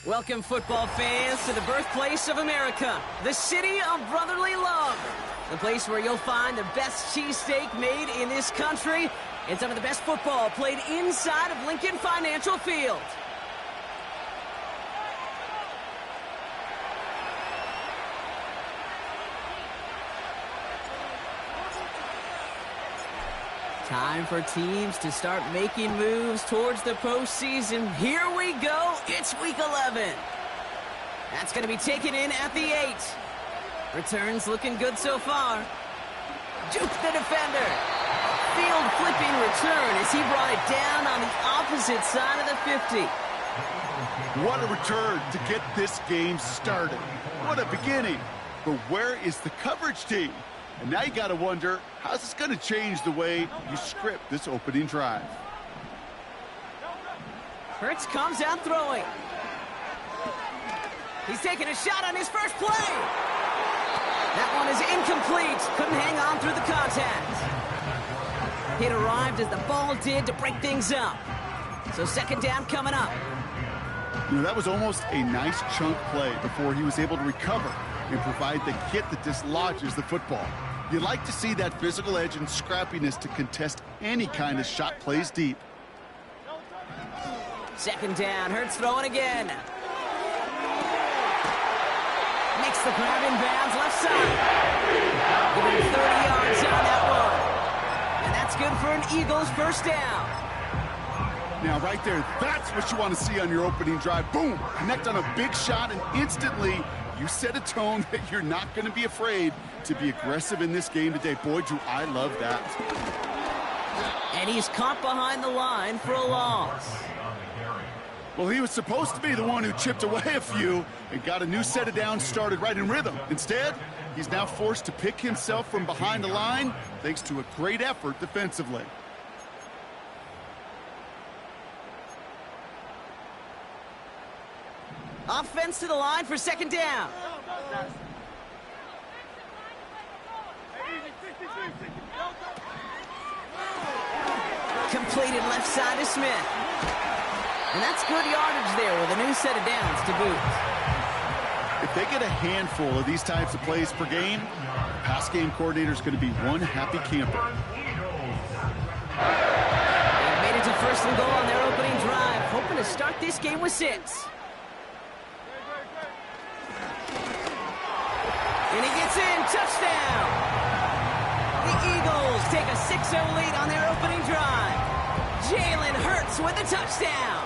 Welcome, football fans, to the birthplace of America, the city of brotherly love. The place where you'll find the best cheesesteak made in this country and some of the best football played inside of Lincoln Financial Field. Time for teams to start making moves towards the postseason. Here we go. It's Week 11. That's going to be taken in at the 8. Returns looking good so far. Juke the defender. Field flipping return as he brought it down on the opposite side of the 50. What a return to get this game started. What a beginning. But where is the coverage team? And now you got to wonder, how's this going to change the way you script this opening drive? Hurts comes out throwing. He's taking a shot on his first play. That one is incomplete. Couldn't hang on through the contact. It arrived as the ball did to break things up. So second down coming up. You know, that was almost a nice chunk play before he was able to recover and provide the hit that dislodges the football. You like to see that physical edge and scrappiness to contest any kind of shot plays deep. Second down, Hurts throwing again. Makes the grab in bounds left side. Giving 30 yards on that one. And that's good for an Eagles first down. Now right there, that's what you want to see on your opening drive. Boom! Connect on a big shot and instantly you set a tone that you're not going to be afraid to be aggressive in this game today. Boy, Drew, I love that. And he's caught behind the line for a loss. Well, he was supposed to be the one who chipped away a few and got a new set of downs started right in rhythm. Instead, he's now forced to pick himself from behind the line thanks to a great effort defensively. Offense to the line for second down. Completed left side to Smith. And that's good yardage there with a new set of downs to boot. If they get a handful of these types of plays per game, the pass game coordinator is going to be one happy camper. They've made it to first and goal on their opening drive, hoping to start this game with 6. And he gets in, touchdown! The Eagles take a 6-0 lead on their opening drive. Jalen Hurts with a touchdown.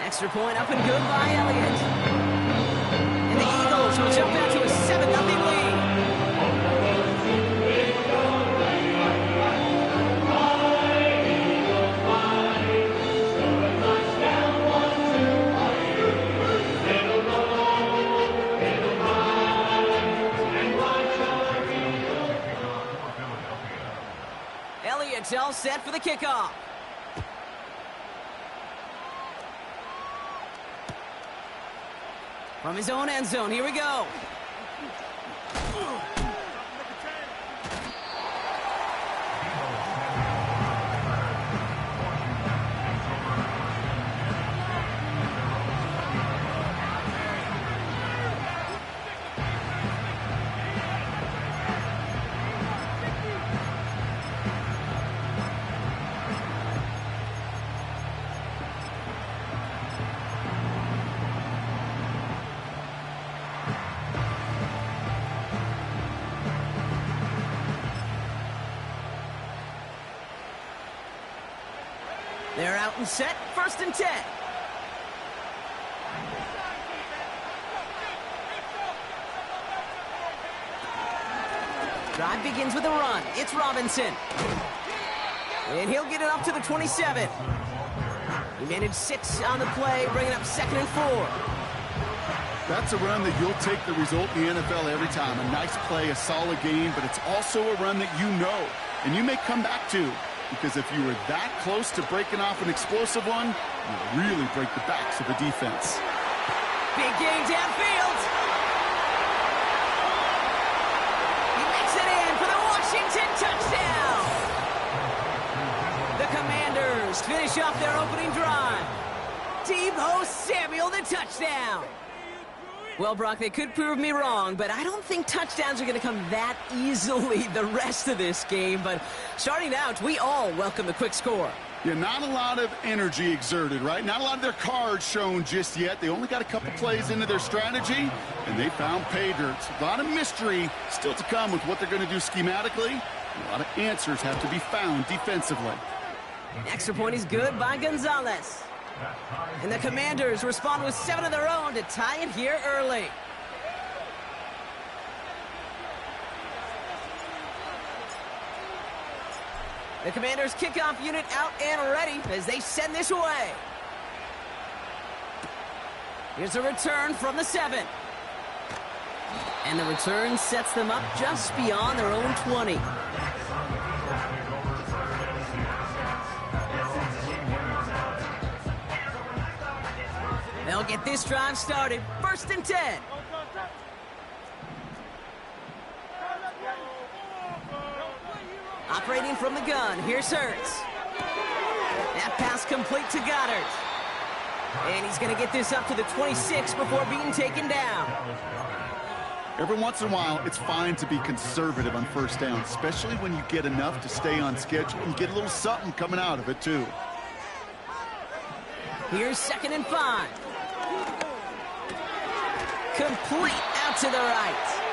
Extra point up and good by Elliott. And the Eagles will jump out to a 7-0 lead. Elliott's all set for the kickoff. From his own end zone, here we go. They're out and set, first and 10. Drive begins with a run. It's Robinson. And he'll get it up to the 27. He managed 6 on the play, bringing up 2nd and 4. That's a run that you'll take the result in the NFL every time. A nice play, a solid game, but it's also a run that you know and you may come back to. Because if you were that close to breaking off an explosive one, you really break the backs of the defense. Big game downfield. He makes it in for the Washington touchdown. The Commanders finish off their opening drive. Deebo Samuel, the touchdown. Well, Brock, they could prove me wrong, but I don't think touchdowns are going to come that easily the rest of this game. But starting out, we all welcome the quick score. Yeah, not a lot of energy exerted, right? Not a lot of their cards shown just yet. They only got a couple plays into their strategy, and they found pay dirt. A lot of mystery still to come with what they're going to do schematically. A lot of answers have to be found defensively. Extra point is good by Gonzalez. And the Commanders respond with 7 of their own to tie it here early. The Commanders' kickoff unit out and ready as they send this away. Here's a return from the 7. And the return sets them up just beyond their own 20. They'll get this drive started. 1st and 10. Operating from the gun, here's Hurts. That pass complete to Goddard. And he's going to get this up to the 26 before being taken down. Every once in a while, it's fine to be conservative on 1st down, especially when you get enough to stay on schedule and get a little something coming out of it, too. Here's 2nd and 5. Complete out to the right.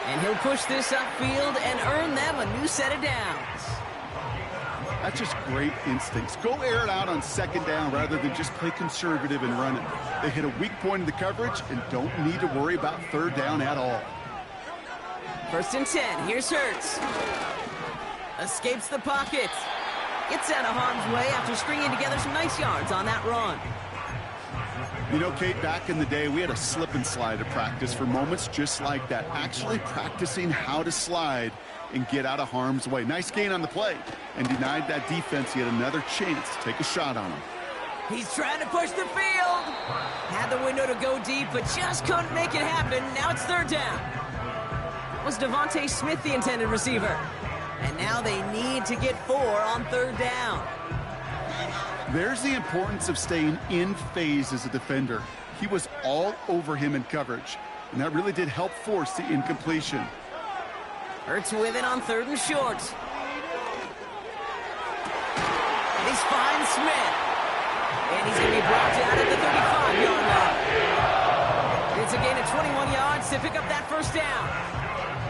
And he'll push this upfield and earn them a new set of downs. That's just great instincts. Go air it out on 2nd down rather than just play conservative and run it. They hit a weak point in the coverage and don't need to worry about 3rd down at all. 1st and 10. Here's Hurts. Escapes the pocket. Gets out of harm's way after stringing together some nice yards on that run. You know, Kate, back in the day, we had a slip and slide at practice for moments just like that. Actually practicing how to slide and get out of harm's way. Nice gain on the play and denied that defense yet another chance to take a shot on him. He's trying to push the field. Had the window to go deep, but just couldn't make it happen. Now it's 3rd down. That was Devontae Smith, the intended receiver. And now they need to get 4 on 3rd down. There's the importance of staying in phase as a defender. He was all over him in coverage, and that really did help force the incompletion. Hurts with it on 3rd and short. And he's fine Smith. And he's going to be brought down at the 35-yard line. It's a gain of 21 yards to pick up that 1st down.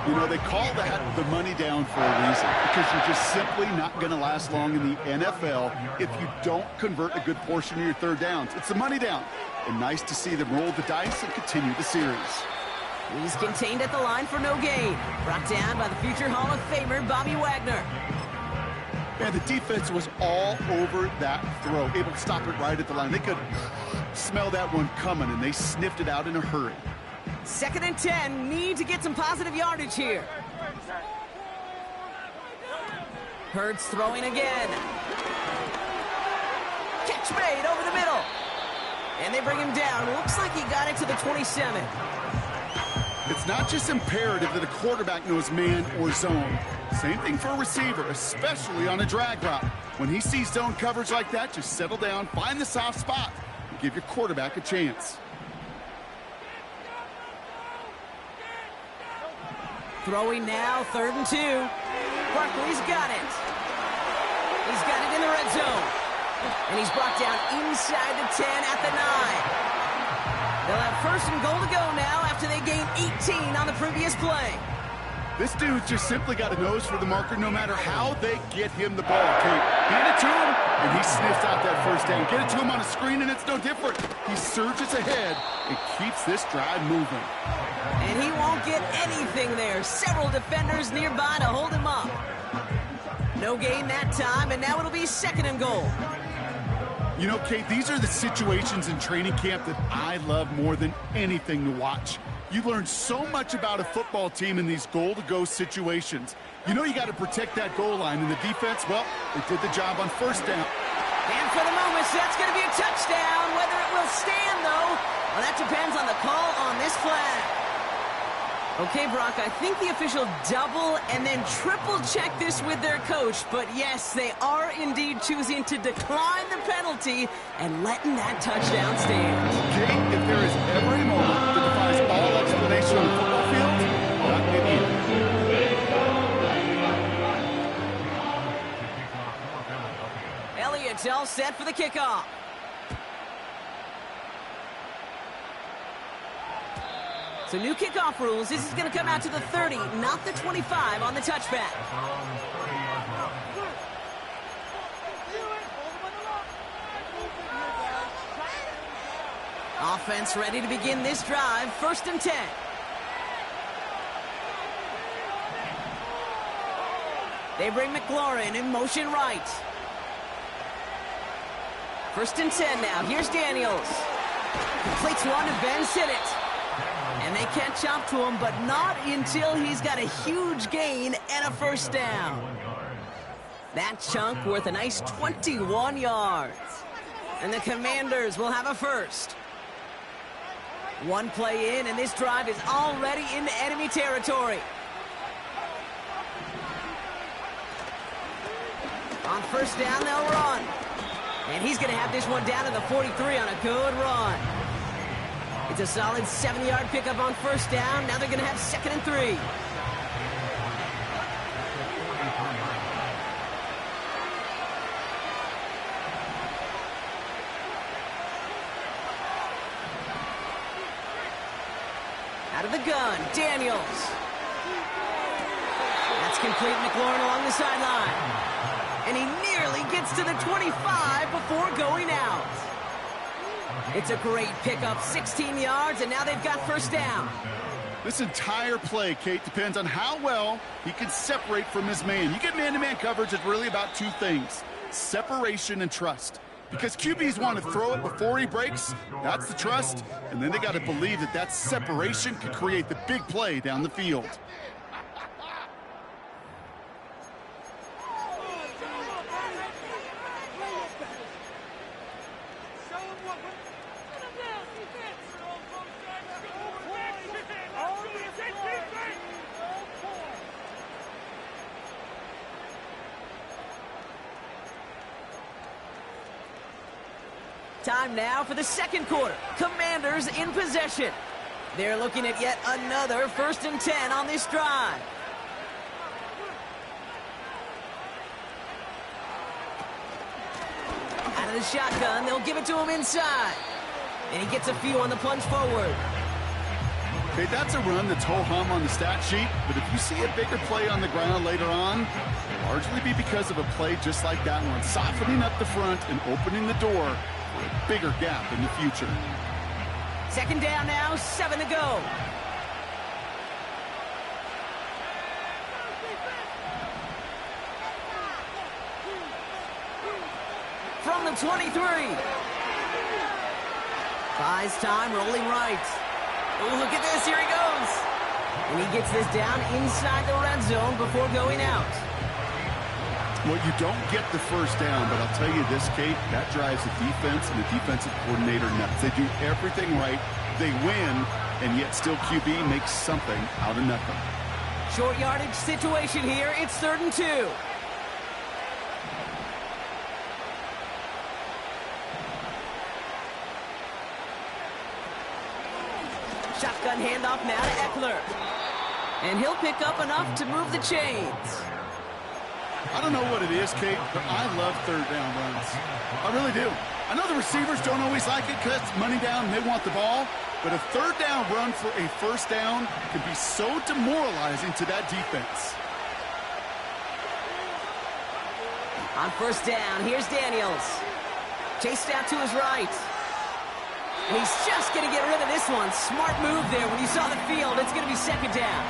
You know, they call that the money down for a reason, because you're just simply not going to last long in the NFL if you don't convert a good portion of your 3rd downs. It's the money down. And nice to see them roll the dice and continue the series. He's contained at the line for no gain. Brought down by the future Hall of Famer, Bobby Wagner. And the defense was all over that throw, able to stop it right at the line. They could smell that one coming, and they sniffed it out in a hurry. 2nd and 10, need to get some positive yardage here. Hurts throwing again. Catch made over the middle. And they bring him down. Looks like he got it to the 27. It's not just imperative that a quarterback knows man or zone. Same thing for a receiver, especially on a drag route. When he sees zone coverage like that, just settle down, find the soft spot, and give your quarterback a chance. Throwing now, 3rd and 2. Barkley's got it. He's got it in the red zone. And he's brought down inside the 10 at the 9. They'll have 1st and goal to go now after they gained 18 on the previous play. This dude's just simply got a nose for the marker no matter how they get him the ball, Kate. Hand it to him, and he sniffs out that 1st down. Get it to him on a screen, and it's no different. He surges ahead and keeps this drive moving. And he won't get anything there. Several defenders nearby to hold him up. No gain that time, and now it'll be 2nd and goal. You know, Kate, these are the situations in training camp that I love more than anything to watch. You learn so much about a football team in these goal-to-go situations. You know you got to protect that goal line, and the defense, well, they did the job on 1st down. And for the moment, that's going to be a touchdown. Whether it will stand, though, well, that depends on the call on this flag. Okay, Brock, I think the official double and then triple check this with their coach, but yes, they are indeed choosing to decline the penalty and letting that touchdown stand. Kate, if there is ever a moment that defies all explanation on the football field, that may be it. Elliott's all set for the kickoff. So new kickoff rules. This is going to come out to the 30, not the 25 on the touchback. Offense ready to begin this drive. 1st and 10. They bring McLaurin in motion right. 1st and 10 now. Here's Daniels. Completes one and bends hit it. And they catch up to him, but not until he's got a huge gain and a 1st down. That chunk worth a nice 21 yards. And the Commanders will have a 1st. One play in, and this drive is already into enemy territory. On 1st down, they'll run. And he's going to have this one down to the 43 on a good run. It's a solid 7-yard pickup on 1st down. Now they're going to have 2nd and 3. Out of the gun, Daniels. That's complete. McLaurin along the sideline. And he nearly gets to the 25 before going out. It's a great pickup, 16 yards, and now they've got 1st down. This entire play, Kate, depends on how well he can separate from his man. You get man-to-man coverage, it's really about 2 things, separation and trust. Because QBs want to throw it before he breaks, that's the trust, and then they got to believe that that separation can create the big play down the field. Time now for the 2nd quarter. Commanders in possession. They're looking at yet another 1st and 10 on this drive. Out of the shotgun, they'll give it to him inside. And he gets a few on the plunge forward. Okay, that's a run that's ho-hum on the stat sheet, but if you see a bigger play on the ground later on, it'll largely be because of a play just like that one, softening up the front and opening the door for a bigger gap in the future. 2nd down now, 7 to go. From the 23. Buys time, rolling right. Oh, look at this, here he goes. And he gets this down inside the red zone before going out. Well, you don't get the 1st down, but I'll tell you this, Kate, that drives the defense and the defensive coordinator nuts. They do everything right, they win, and yet still QB makes something out of nothing. Short yardage situation here, it's 3rd and 2. Shotgun handoff now to Eckler. And he'll pick up enough to move the chains. I don't know what it is, Kate, but I love 3rd down runs. I really do. I know the receivers don't always like it because it's money down and they want the ball, but a 3rd down run for a 1st down can be so demoralizing to that defense. On 1st down, here's Daniels. Chased out to his right. And he's just going to get rid of this one. Smart move there. When you saw the field, it's going to be 2nd down.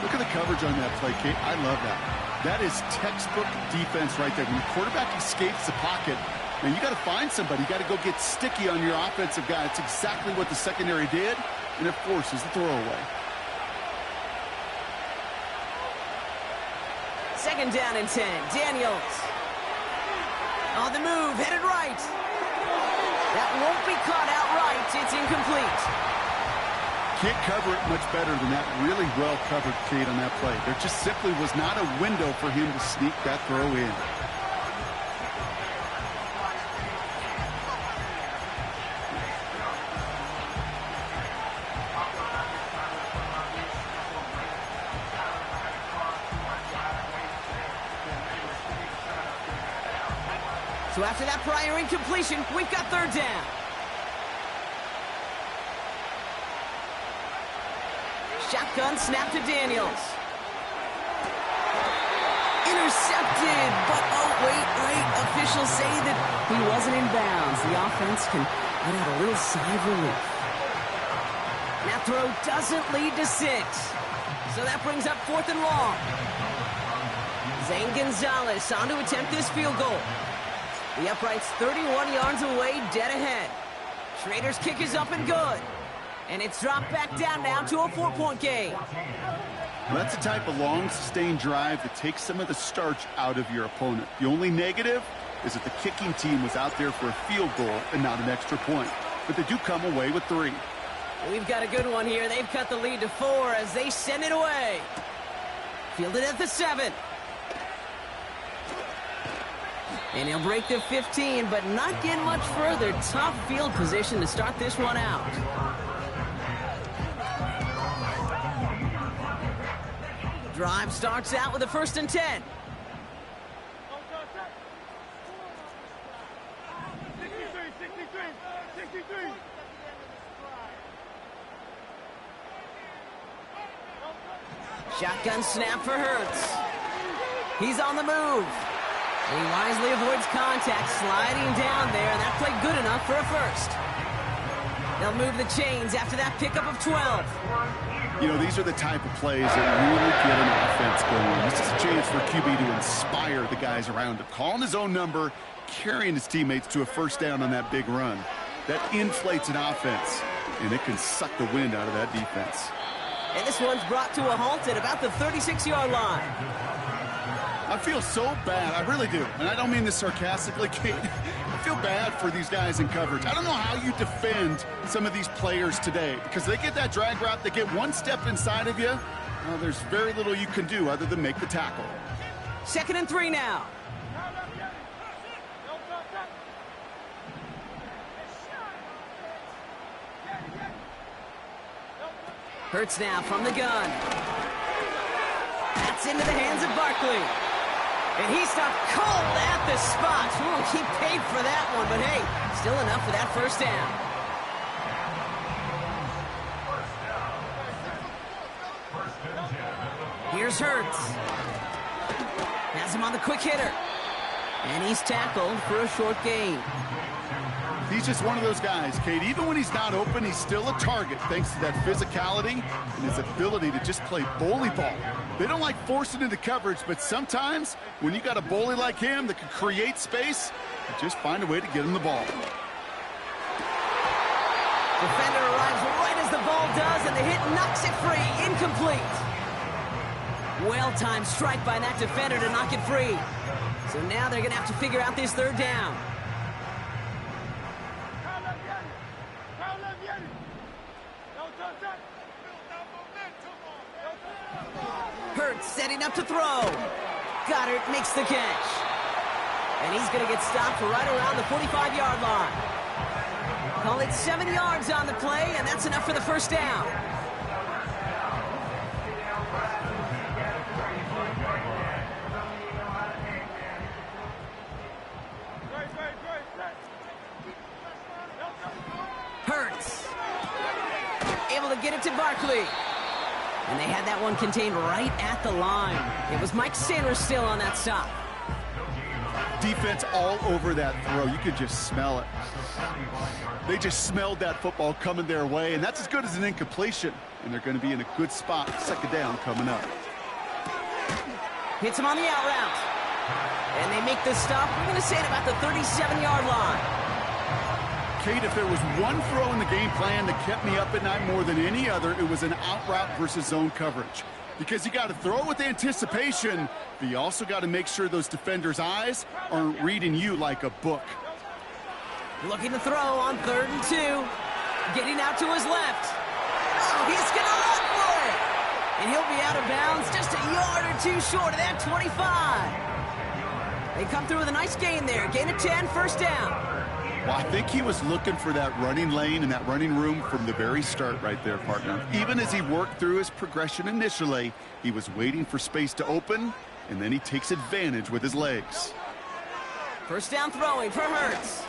Look at the coverage on that play, Kate. I love that. That is textbook defense right there. When the quarterback escapes the pocket, man, you got to find somebody. You got to go get sticky on your offensive guy. It's exactly what the secondary did, and it forces the throwaway. 2nd down and 10. Daniels. On the move, headed right. That won't be caught outright. It's incomplete. Can't cover it much better than that. Really well covered, Kate, on that play. There just simply was not a window for him to sneak that throw in. So after that prior incompletion, we've got third down. Shotgun snap to Daniels. Intercepted, but oh, wait. Officials say that he wasn't in bounds. The offense can let out a little sigh of relief. That throw doesn't lead to 6. So that brings up 4th and long. Zane Gonzalez on to attempt this field goal. The upright's 31 yards away, dead ahead. Schrader's kick is up and good. And it's dropped back down now to a 4-point game. Well, that's the type of long, sustained drive that takes some of the starch out of your opponent. The only negative is that the kicking team was out there for a field goal and not an extra point. But they do come away with 3. We've got a good one here. They've cut the lead to 4 as they send it away. Fielded at the 7. And he'll break the 15, but not get much further. Tough field position to start this one out. Drive starts out with a 1st and 10. Shotgun snap for Hurts. He's on the move. He wisely avoids contact, sliding down there, and that played good enough for a 1st. They'll move the chains after that pickup of 12. You know, these are the type of plays that really get an offense going. This is a chance for QB to inspire the guys around him. Calling his own number, carrying his teammates to a 1st down on that big run. That inflates an offense, and it can suck the wind out of that defense. And this one's brought to a halt at about the 36-yard line. I feel so bad. I really do. And I don't mean this sarcastically, Kate. I feel bad for these guys in coverage. I don't know how you defend some of these players today because they get that drag route, they get one step inside of you. Well, there's very little you can do other than make the tackle. 2nd and 3 now. Hurts now from the gun. That's into the hands of Barkley. And he stopped cold at the spot. Ooh, he paid for that one, but hey, still enough for that 1st down. Here's Hurts. Has him on the quick hitter. And he's tackled for a short gain. He's just one of those guys, Kate. Even when he's not open, he's still a target thanks to that physicality and his ability to just play bully ball. They don't like forcing into coverage, but sometimes when you got a bully like him that can create space, you just find a way to get him the ball. Defender arrives right as the ball does, and the hit knocks it free. Incomplete. Well-timed strike by that defender to knock it free. So now they're going to have to figure out this 3rd down. Hurts setting up to throw. Goddard makes the catch. And he's going to get stopped right around the 45-yard line. Call it 7 yards on the play, and that's enough for the 1st down. Hurts. Able to get it to Barkley. And they had that one contained right at the line. It was Mike Sanders still on that stop. Defense all over that throw. You could just smell it. They just smelled that football coming their way, and that's as good as an incompletion. And they're going to be in a good spot. 2nd down coming up. Hits him on the out route. And they make the stop. We're going to say at about the 37-yard line. Kate, if there was one throw in the game plan that kept me up at night more than any other, it was an out route versus zone coverage. Because you got to throw with anticipation, but you also got to make sure those defenders' eyes aren't reading you like a book. Looking to throw on 3rd and 2. Getting out to his left. Oh, he's going to run for it. And he'll be out of bounds just a yard or two short of that 25. They come through with a nice gain there. Gain of 10, first down. Well, I think he was looking for that running lane and that running room from the very start right there, partner. Even as he worked through his progression initially, he was waiting for space to open, and then he takes advantage with his legs. First down throwing for Hurts.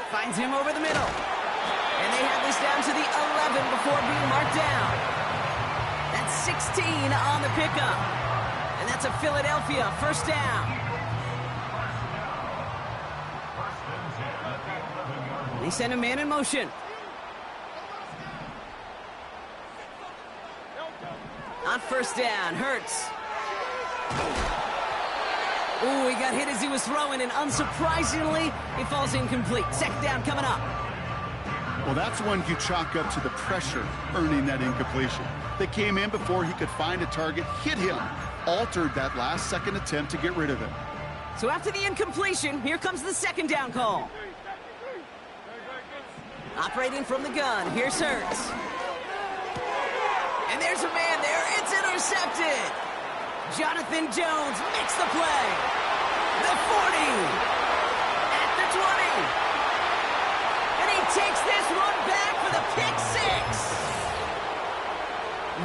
Finds him over the middle. And they have this down to the 11 before being marked down. That's 16 on the pickup. And that's a Philadelphia first down. They send a man in motion. On first down, Hurts. Ooh, he got hit as he was throwing, and unsurprisingly, he falls incomplete. Second down coming up. Well, that's one you chalk up to the pressure earning that incompletion. They came in before he could find a target, hit him, altered that last-second attempt to get rid of it. So after the incompletion, here comes the second down call. Operating from the gun, here's Hurts. And there's a man there, it's intercepted. Jonathan Jones makes the play. The 40. At the 20. And he takes this one back for the pick six.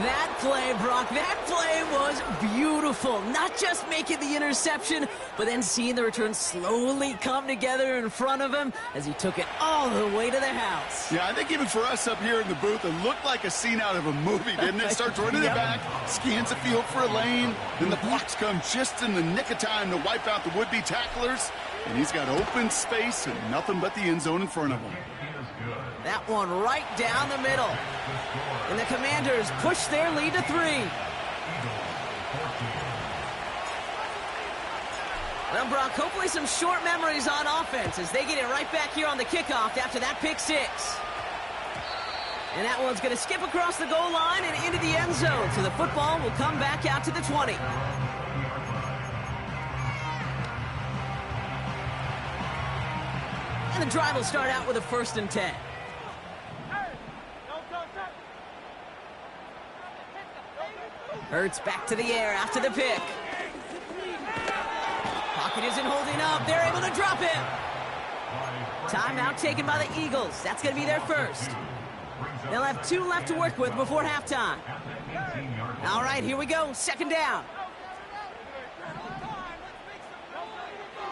That play, Brock, that play was beautiful. Not just making the interception, but then seeing the return slowly come together in front of him as he took it all the way to the house. Yeah, I think even for us up here in the booth, it looked like a scene out of a movie, didn't it? Starts running it back, scans the field for a lane, then the blocks come just in the nick of time to wipe out the would-be tacklers, and he's got open space and nothing but the end zone in front of him. That one right down the middle. And the Commanders push their lead to 3. Well, Brock, hopefully some short memories on offense as they get it right back here on the kickoff after that pick six. And that one's going to skip across the goal line and into the end zone. So the football will come back out to the 20. And the drive will start out with a 1st and 10. Hurts back to the air after the pick. Pocket isn't holding up. They're able to drop him. Timeout taken by the Eagles. That's going to be their first. They'll have 2 left to work with before halftime. All right, here we go. Second down.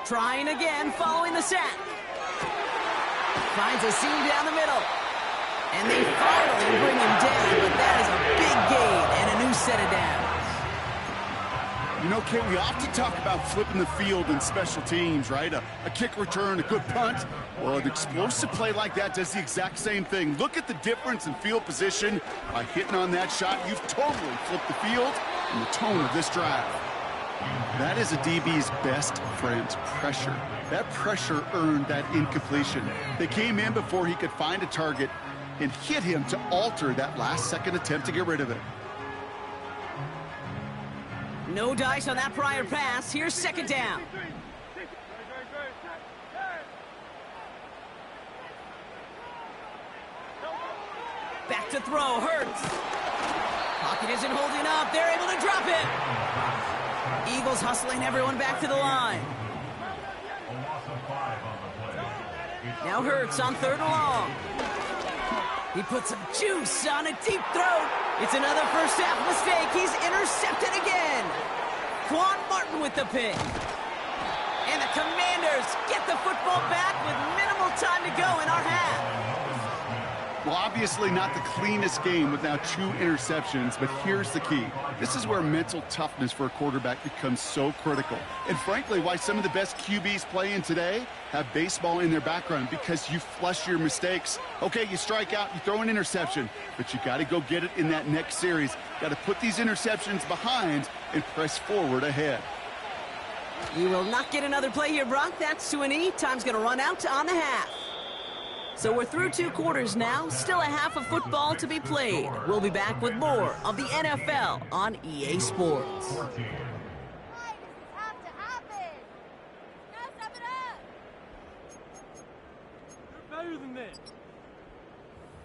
Trying again following the sack. Finds a seam down the middle. And they finally bring him down, but that is a big gain and a new set of downs. You know, Kate, we often talk about flipping the field in special teams, right? A kick return, a good punt. Well, an explosive play like that does the exact same thing. Look at the difference in field position. By hitting on that shot, you've totally flipped the field and the tone of this drive. That is a DB's best friend, pressure. That pressure earned that incompletion. They came in before he could find a target and hit him to alter that last-second attempt to get rid of it. No dice on that prior pass. Here's second down. Back to throw, Hurts. Pocket isn't holding up. They're able to drop it. Eagles hustling everyone back to the line. Now Hurts on 3rd and long. He puts some juice on a deep throw. It's another first half mistake. He's intercepted again. Quan Martin with the pick. And the Commanders get the football back with minimal time to go in our half. Well, obviously not the cleanest game with now 2 interceptions, but here's the key. This is where mental toughness for a quarterback becomes so critical. And frankly, why some of the best QBs playing today have baseball in their background, because you flush your mistakes. Okay, you strike out, you throw an interception, but you got to go get it in that next series. Got to put these interceptions behind and press forward ahead. You will not get another play here, Brock. That's to an E. Time's going to run out on the half. So we're through 2 quarters now. Still a half of football to be played. We'll be back with more of the NFL on EA Sports. Better than this.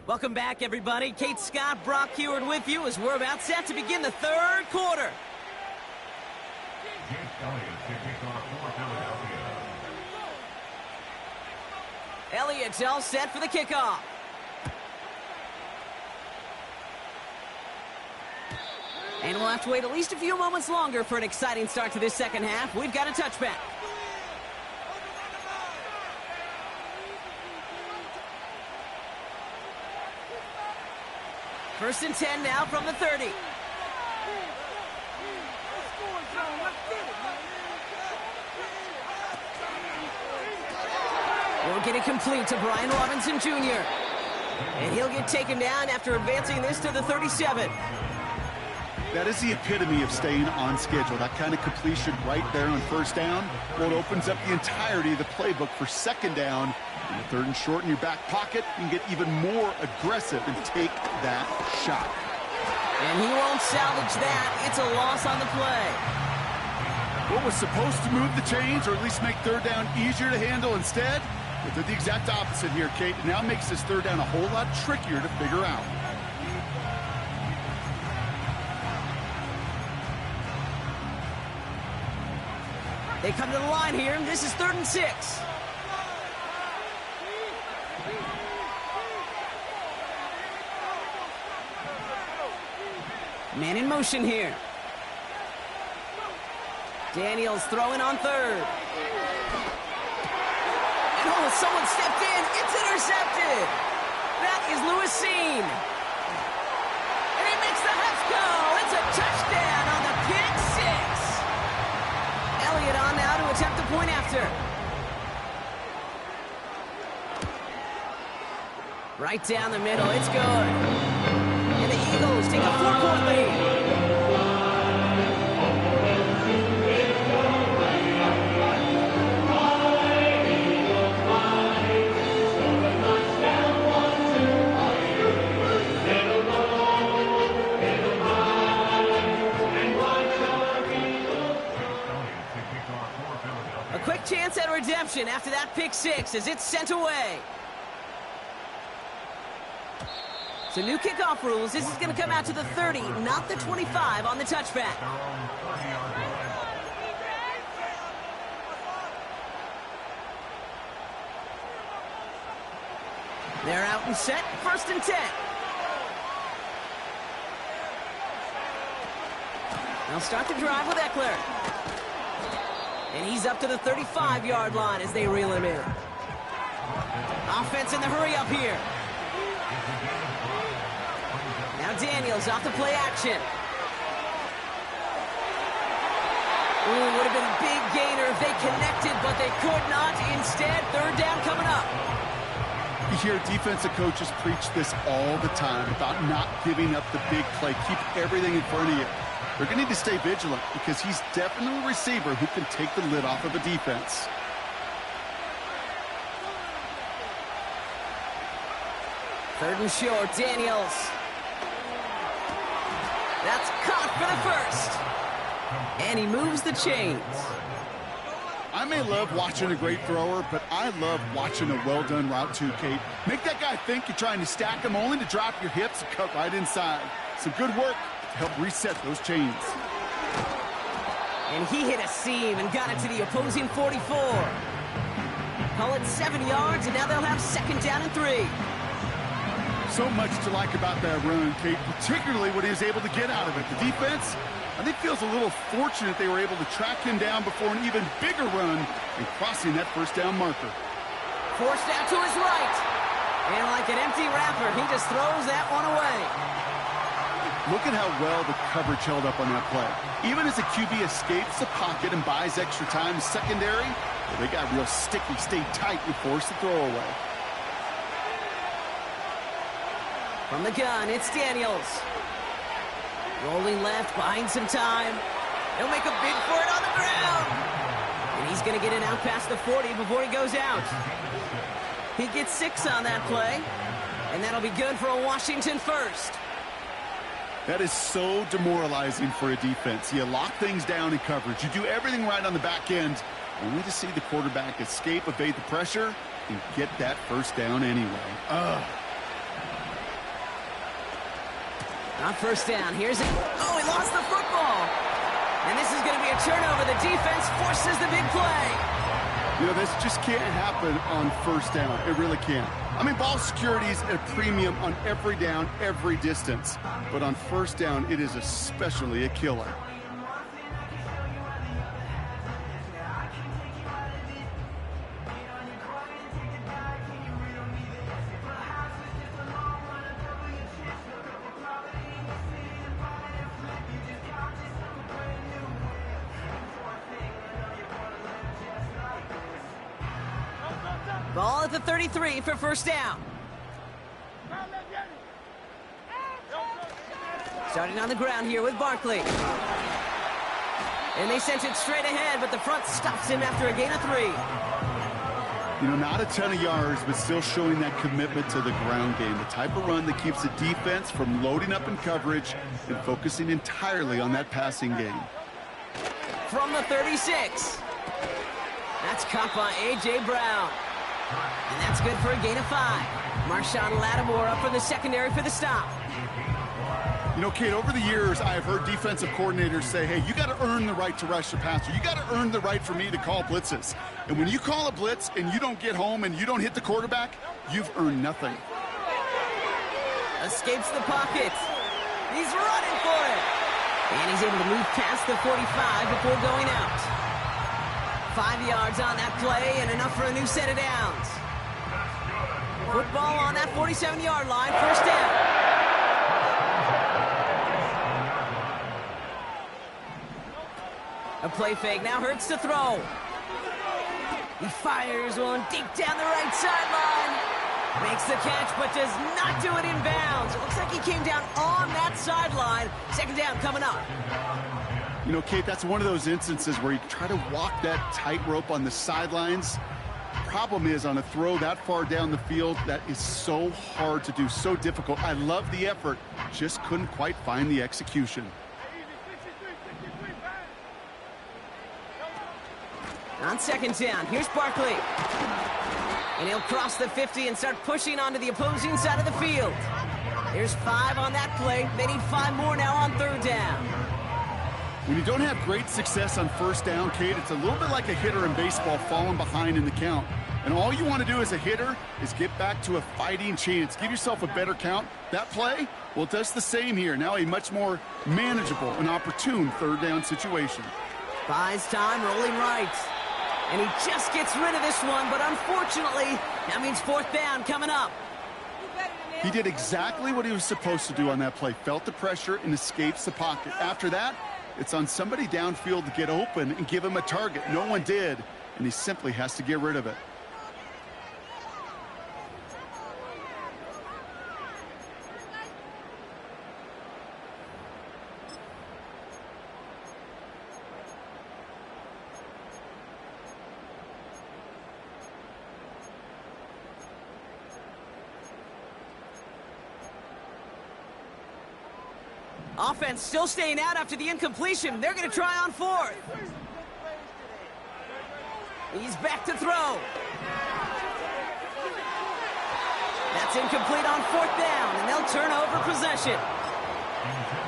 Welcome back, everybody. Kate Scott, Brock Heward with you as we're about set to begin the third quarter. Elliott's all set for the kickoff. And we'll have to wait at least a few moments longer for an exciting start to this second half. We've got a touchback. First and 10 now from the 30. We'll get it complete to Brian Robinson Jr. And he'll get taken down after advancing this to the 37. That is the epitome of staying on schedule. That kind of completion right there on first down. Well, it opens up the entirety of the playbook for second down. In the third and short in your back pocket, you can get even more aggressive and take that shot. And he won't salvage that. It's a loss on the play. What was supposed to move the chains, or at least make third down easier to handle instead, it did the exact opposite here, Kate. It now makes this third down a whole lot trickier to figure out. They come to the line here, and this is 3rd and 6. Man in motion here. Daniels throwing on 3rd. And oh, someone stepped in. It's intercepted. That is Lewis Seen. And he makes the Huffs go. It's a touchdown on the pick 6. Elliott on now to attempt the point after. Right down the middle. It's good. And the Eagles take a 4-point lead. A quick chance at redemption after that pick 6 as it's sent away. So new kickoff rules. This is going to come out to the 30, not the 25 on the touchback. They're out and set. 1st and 10. They'll start the drive with Eckler. And he's up to the 35-yard line as they reel him in. Offense in the hurry up here. Now Daniels off the play action. Ooh, would have been a big gainer if they connected, but they could not. Instead, 3rd down coming up. You hear defensive coaches preach this all the time about not giving up the big play. Keep everything in front of you. They're going to need to stay vigilant because he's definitely a receiver who can take the lid off of a defense. Third and short, Daniels. That's caught for the first. And he moves the chains. I may love watching a great thrower, but I love watching a well-done route too, Kate. Make that guy think you're trying to stack him only to drop your hips and cut right inside. Some good work to help reset those chains. And he hit a seam and got it to the opposing 44. Call it 7 yards, and now they'll have 2nd down and 3. So much to like about that run, Kate, particularly what he was able to get out of it. The defense, I think, feels a little fortunate they were able to track him down before an even bigger run and crossing that 1st down marker. Forced out to his right. And like an empty wrapper, he just throws that one away. Look at how well the coverage held up on that play. Even as the QB escapes the pocket and buys extra time in secondary, well, they got real sticky, stayed tight, and forced the throw away. From the gun, it's Daniels. Rolling left, buying some time. He'll make a bid for it on the ground. And he's going to get it out past the 40 before he goes out. He gets 6 on that play. And that'll be good for a Washington first. That is so demoralizing for a defense. You lock things down in coverage. You do everything right on the back end, only to see the quarterback escape, evade the pressure, and get that 1st down anyway. Ugh. On first down, here's it. Oh, he lost the football. And this is going to be a turnover. The defense forces the big play. You know, this just can't happen on first down. It really can't. I mean, ball security is a premium on every down, every distance. But on first down, it is especially a killer. Ball at the 33 for first down. Starting on the ground here with Barkley. And they sent it straight ahead, but the front stops him after a gain of 3. You know, not a ton of yards, but still showing that commitment to the ground game. The type of run that keeps the defense from loading up in coverage and focusing entirely on that passing game. From the 36. That's caught by A.J. Brown. And that's good for a gain of 5. Marshawn Lattimore up from the secondary for the stop. You know, Kate, over the years, I've heard defensive coordinators say, hey, you got to earn the right to rush the passer. You got to earn the right for me to call blitzes. And when you call a blitz and you don't get home and you don't hit the quarterback, you've earned nothing. Escapes the pocket. He's running for it. And he's able to move past the 45 before going out. 5 yards on that play and enough for a new set of downs. Football on that 47-yard line, first down. A play fake, now Hurts to throw. He fires one deep down the right sideline. Makes the catch, but does not do it in bounds. It looks like he came down on that sideline. Second down coming up. You know, Kate, that's one of those instances where you try to walk that tightrope on the sidelines. Problem is, on a throw that far down the field, that is so hard to do, so difficult. I love the effort, just couldn't quite find the execution. On second down, here's Barkley. And he'll cross the 50 and start pushing onto the opposing side of the field. There's 5 on that play. They need 5 more now on third down. When you don't have great success on first down, Kate, it's a little bit like a hitter in baseball falling behind in the count. And all you want to do as a hitter is get back to a fighting chance. Give yourself a better count. That play, well, it does the same here. Now a much more manageable and opportune third down situation. Buys time, rolling right. And he just gets rid of this one, but unfortunately, that means fourth down coming up. He did exactly what he was supposed to do on that play. Felt the pressure and escapes the pocket. After that, it's on somebody downfield to get open and give him a target. No one did, and he simply has to get rid of it. Offense still staying out after the incompletion. They're going to try on fourth. He's back to throw. That's incomplete on fourth down, and they'll turn over possession.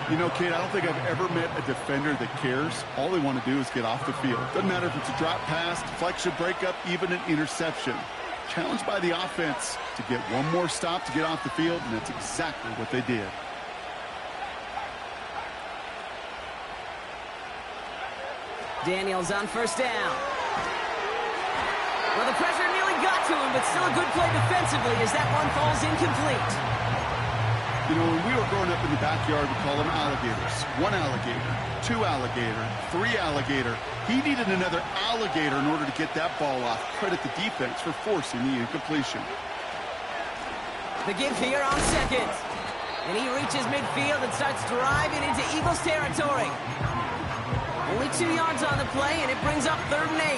You know, Kate, I don't think I've ever met a defender that cares. All they want to do is get off the field. Doesn't matter if it's a drop pass, deflection, breakup, even an interception. Challenged by the offense to get one more stop to get off the field, and that's exactly what they did. Daniels on first down. Well, the pressure nearly got to him, but still a good play defensively as that one falls incomplete. You know, when we were growing up in the backyard, we call them alligators. 1 alligator, 2 alligator, 3 alligator. He needed another alligator in order to get that ball off. Credit the defense for forcing the incompletion. The give here on second. And he reaches midfield and starts driving into Eagles territory. Only 2 yards on the play, and it brings up 3rd and 8.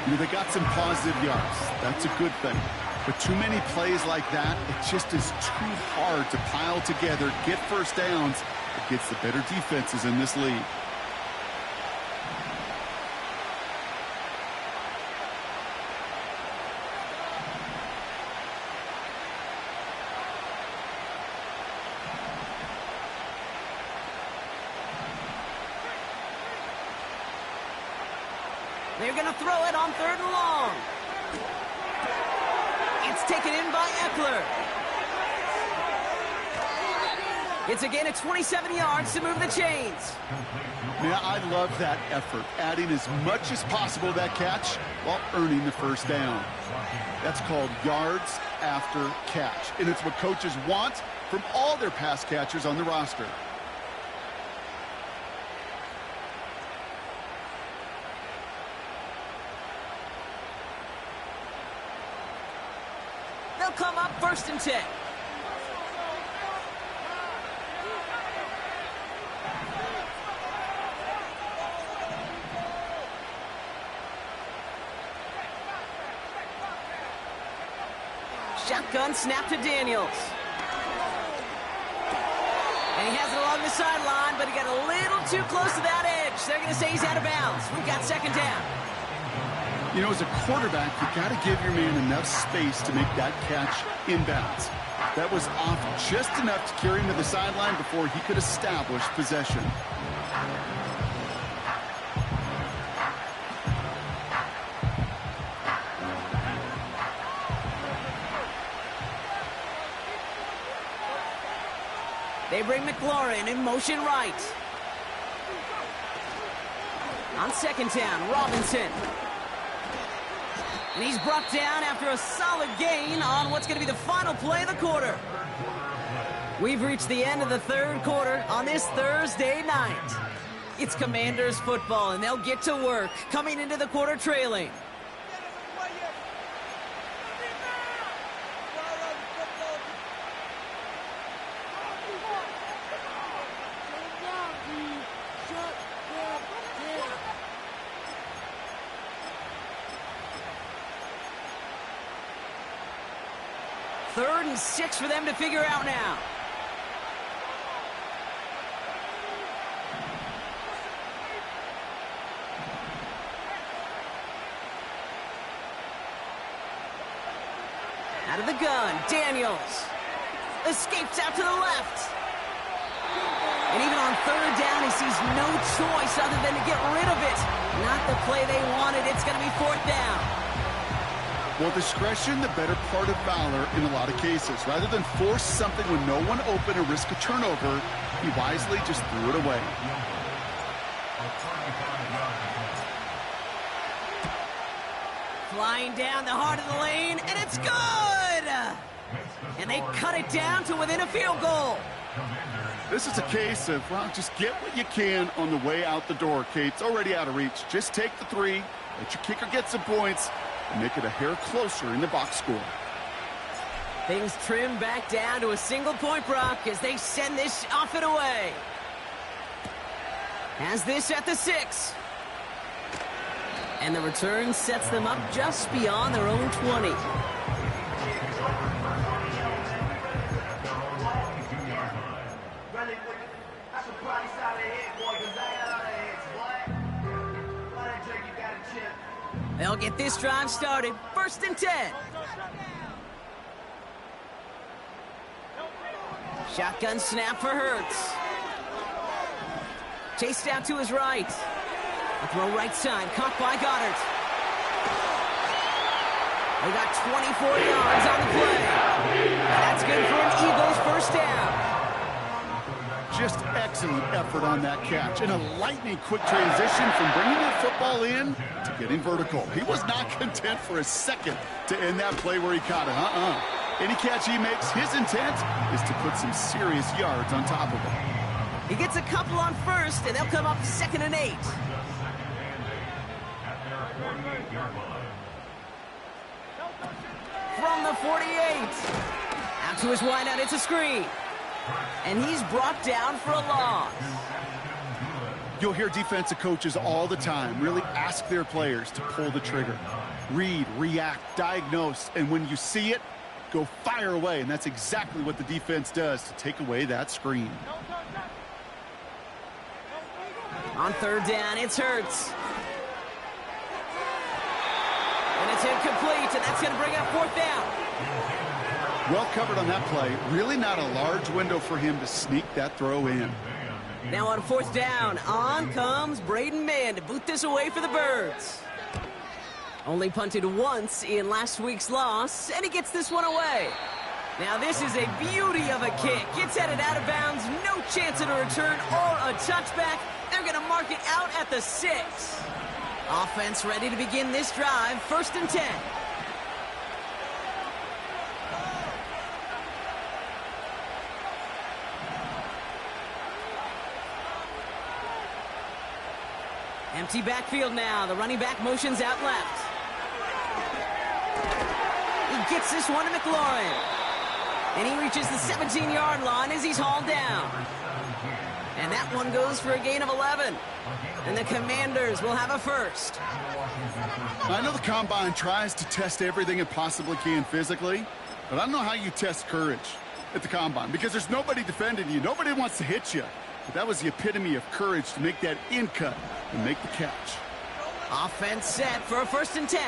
You know, they got some positive yards. That's a good thing. But too many plays like that, it just is too hard to pile together, get first downs against the better defenses in this league. They're going to throw it on 3rd and long. It's taken in by Eckler. It's again at 27 yards to move the chains. Yeah, I love that effort, adding as much as possible to that catch while earning the first down. That's called yards after catch, and it's what coaches want from all their pass catchers on the roster. They'll come up 1st and 10. Shotgun snap to Daniels. And he has it along the sideline, but he got a little too close to that edge. They're going to say he's out of bounds. We've got 2nd down. You know, as a quarterback, you got to give your man enough space to make that catch inbounds. That was off just enough to carry him to the sideline before he could establish possession. They bring McLaurin in motion right. On 2nd down, Robinson. And he's brought down after a solid gain on what's going to be the final play of the quarter. We've reached the end of the 3rd quarter on this Thursday night. It's Commanders football, and they'll get to work coming into the quarter trailing. Third and 6 for them to figure out now. Out of the gun, Daniels escapes out to the left. And even on 3rd down, he sees no choice other than to get rid of it. Not the play they wanted. It's going to be 4th down. Well, discretion, the better part of valor in a lot of cases. Rather than force something when no one open and risk a turnover, he wisely just threw it away. Flying down the heart of the lane, and it's good! And they cut it down to within a field goal. This is a case of, well, just get what you can on the way out the door, Kate. It's already out of reach. Just take the 3, let your kicker get some points, and make it a hair closer in the box score. Things trim back down to a single point, Brock, as they send this off and away. Has this at the 6. And the return sets them up just beyond their own 20. They'll get this drive started. 1st and 10. Shotgun snap for Hurts. Chased out to his right. A throw right side, caught by Goddard. They got 24 yards on the play. That's good for an Eagles 1st down. Just excellent effort on that catch. And a lightning-quick transition from bringing that football in to getting vertical. He was not content for a second to end that play where he caught it. Any catch he makes, his intent is to put some serious yards on top of it. He gets a couple on 1st, and they'll come up 2nd and 8. From the 48. Out to his wideout, it's a screen. And he's brought down for a loss. You'll hear defensive coaches all the time really ask their players to pull the trigger. Read, react, diagnose, and when you see it, go fire away. And that's exactly what the defense does to take away that screen. On 3rd down, it's Hurts. And it's incomplete, and that's going to bring up 4th down. Well covered on that play. Really not a large window for him to sneak that throw in. Now on 4th down, on comes Braden Mann to boot this away for the Birds. Only punted once in last week's loss, and he gets this one away. Now this is a beauty of a kick. Gets headed out of bounds, no chance at a return or a touchback. They're going to mark it out at the 6. Offense ready to begin this drive, 1st and 10. Empty backfield now. The running back motions out left. He gets this one to McLaurin. And he reaches the 17-yard line as he's hauled down. And that one goes for a gain of 11. And the Commanders will have a first. I know the Combine tries to test everything it possibly can physically, but I don't know how you test courage at the Combine because there's nobody defending you. Nobody wants to hit you. But that was the epitome of courage to make that in cut and make the catch. Offense set for a 1st and 10.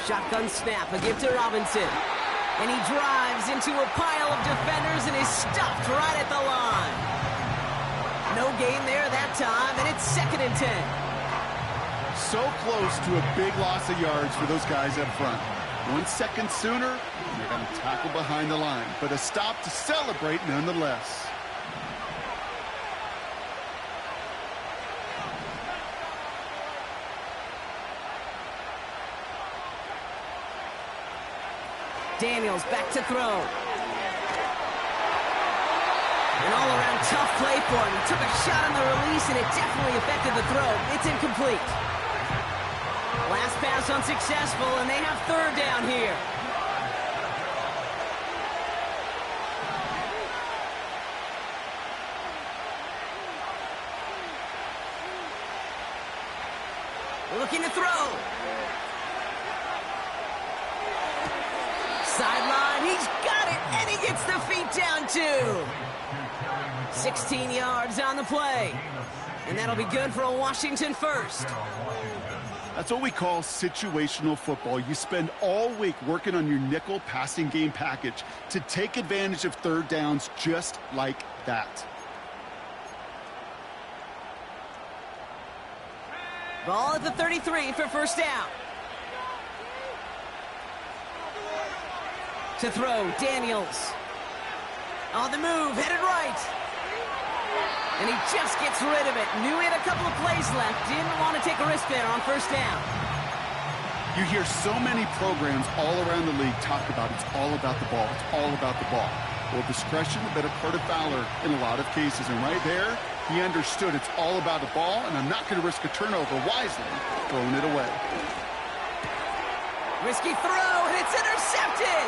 Shotgun snap, a give to Robinson. And he drives into a pile of defenders and is stopped right at the line. No gain there that time, and it's 2nd and 10. So close to a big loss of yards for those guys up front. 1 second sooner, and they're going to tackle behind the line. But a stop to celebrate nonetheless. Daniels back to throw. An all-around tough play for him. He took a shot on the release, and it definitely affected the throw. It's incomplete. Last pass unsuccessful, and they have 3rd down here. Looking to throw. Sideline, he's got it, and he gets the feet down too. 16 yards on the play. And that'll be good for a Washington first. That's what we call situational football. You spend all week working on your nickel passing game package to take advantage of 3rd downs just like that. Ball at the 33 for 1st down. To throw, Daniels. On the move, headed right. And he just gets rid of it. Knew he had a couple of plays left. Didn't want to take a risk there on 1st down. You hear so many programs all around the league talk about it's all about the ball. It's all about the ball. Well, discretion, the better part of valor in a lot of cases. And right there, he understood it's all about the ball, and I'm not going to risk a turnover wisely, throwing it away. Risky throw, and it's intercepted.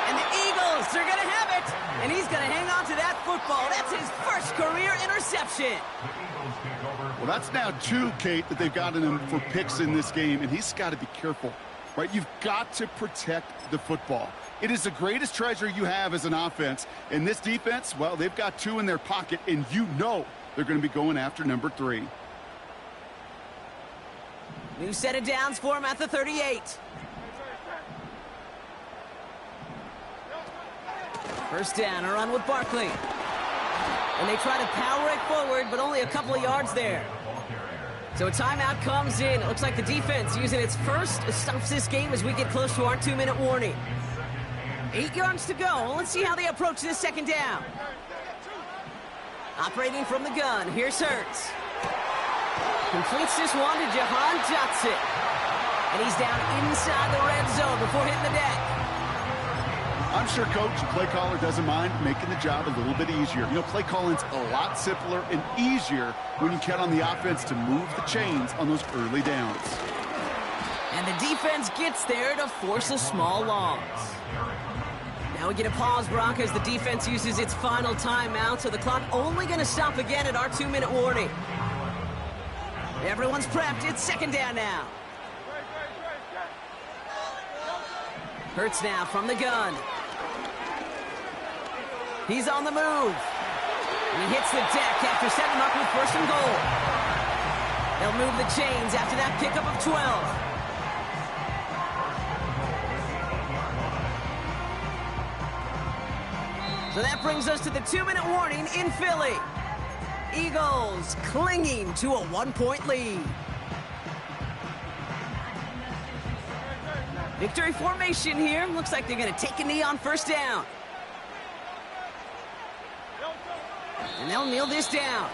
And the Eagles are going to have it. And he's going to hang on to that football. That's his first career interception. Well, that's now 2, Kate, that they've gotten him for picks in this game, and he's got to be careful, right? You've got to protect the football. It is the greatest treasure you have as an offense. And this defense, well, they've got 2 in their pocket, and you know they're going to be going after number 3. New set of downs for him at the 38. First down, a run with Barkley. And they try to power it forward, but only a couple of yards there. So a timeout comes in. It looks like the defense using its first stops this game as we get close to our 2-minute warning. 8 yards to go. Let's see how they approach this 2nd down. Operating from the gun, here's Hurts. Completes this one to Jahan Dotson. And he's down inside the red zone before hitting the deck. I'm sure coach and play caller doesn't mind making the job a little bit easier. You know, play calling's a lot simpler and easier when you count on the offense to move the chains on those early downs. And the defense gets there to force a small loss. Now we get a pause, Brock, as the defense uses its final timeout, so the clock only going to stop again at our 2-minute warning. Everyone's prepped. It's 2nd down now. Hurts now from the gun. He's on the move. And he hits the deck after setting him up with 1st and goal. They'll move the chains after that pickup of 12. So that brings us to the 2-minute warning in Philly. Eagles clinging to a 1-point lead. Victory formation here. Looks like they're going to take a knee on first down. And they'll kneel this down.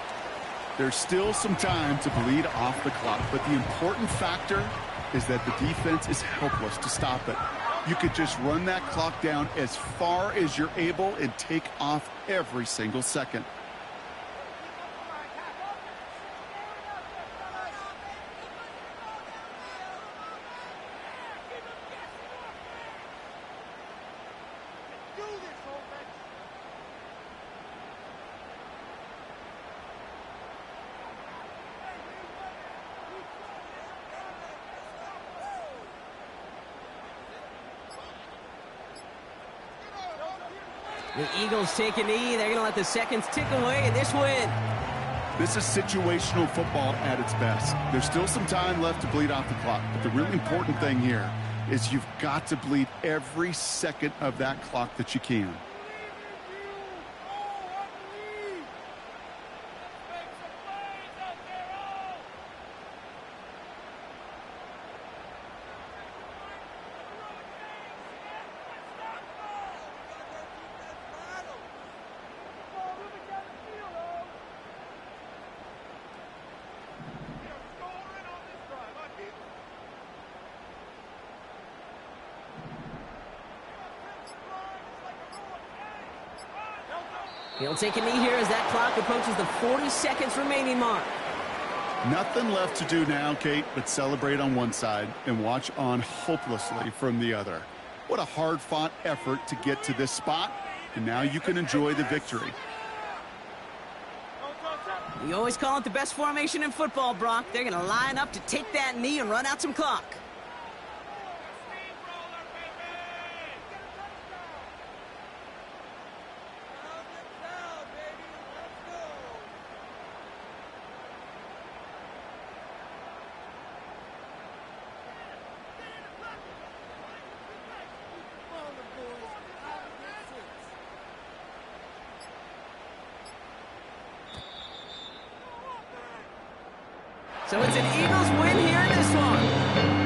There's still some time to bleed off the clock, but the important factor is that the defense is helpless to stop it. You could just run that clock down as far as you're able and take off every single second. The Eagles take a knee. They're going to let the seconds tick away in this win. This is situational football at its best. There's still some time left to bleed off the clock, but the really important thing here is you've got to bleed every second of that clock that you can. He'll take a knee here as that clock approaches the 40 seconds remaining mark. Nothing left to do now, Kate, but celebrate on one side and watch on hopelessly from the other. What a hard-fought effort to get to this spot, and now you can enjoy the victory. We always call it the best formation in football, Brock. They're going to line up to take that knee and run out some clock. So it's an Eagles win here in this one.